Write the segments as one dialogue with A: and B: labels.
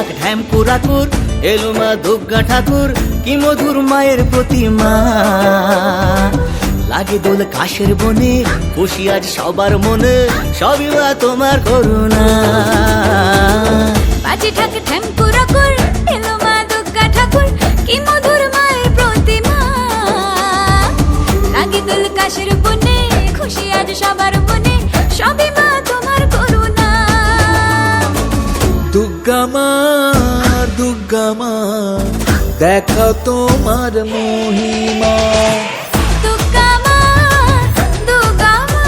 A: ঠাক ঢ্যাম কুরাকুর, এলো মা দুর্গা ঠাকুর, কি মধুর মায়ের প্রতিমা। লাগে দোল কাশের বনে, খুশি আজ সবার মনে, সবই মা তোমার করুণা।
B: বাজে ঠাক ঢ্যাম কুরাকুর, এলো মা দুর্গা ঠাকুর, কি মধুর মায়ের প্রতিমা। লাগে দোল কাশের বনে, খুশি আজ সবার মনে, সবই মা তোমার করুণা।
C: দুর্গা মা, দুর্গা মা, দেখাও তোমার মহিমা।
B: দুর্গা মা, দুর্গা মা,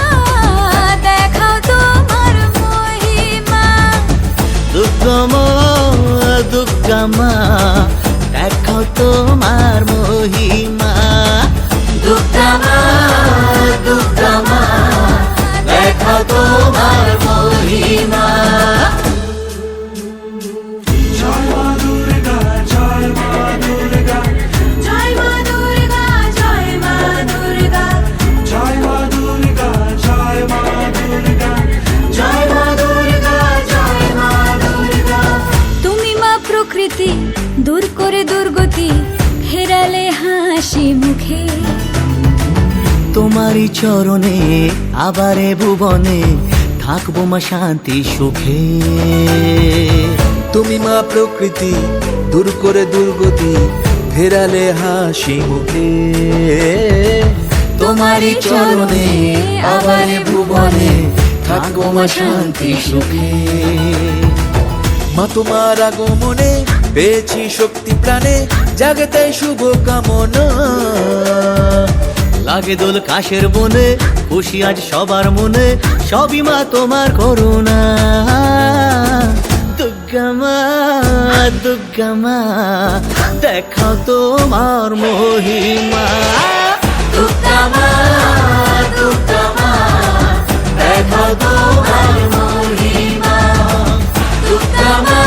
B: দেখাও তোমার মহিমা।
A: দুর্গা মা, দুর্গা মা, দেখাও তোমার মহিমা। দুর্গা মা, দুর্গা মা, দেখাও তোমার মহিমা।
B: জয় মা দুর্গা, জয় মা দুর্গা, জয় মা দুর্গা, জয় মা দুর্গা,
C: জয় মা দুর্গা, জয় মা দুর্গা,
B: জয় মা দুর্গা, জয় মা দুর্গা। তুমি মা প্রকৃতি, দূর করে দুর্গতি, ফেরালে হাসি মুখে।
A: তোমারই চরণে আবারে ভুবনে, থাকবো মা শান্তি সুখে।
C: তুমি মা প্রকৃতি, দূর করে দুর্গতি, ফেরালে হাসি মুখে।
A: তোমারই চরণে আবারে ভুবনে, থাকবো মা শান্তি সুখে।
C: মা তোমার আগমনে, পেয়েছি শক্তি প্রাণে, জাগতে শুভ কামনা।
A: লাগে দোল কাশের বনে, খুশি আজ সবার মনে, সবই মা তোমার করুণা। দুর্গা মা, দুর্গা মা, দেখাও তোমার মহিমা। দুর্গা মা, দুর্গা মা, দেখাও তোমার মহিমা। দুর্গা মা,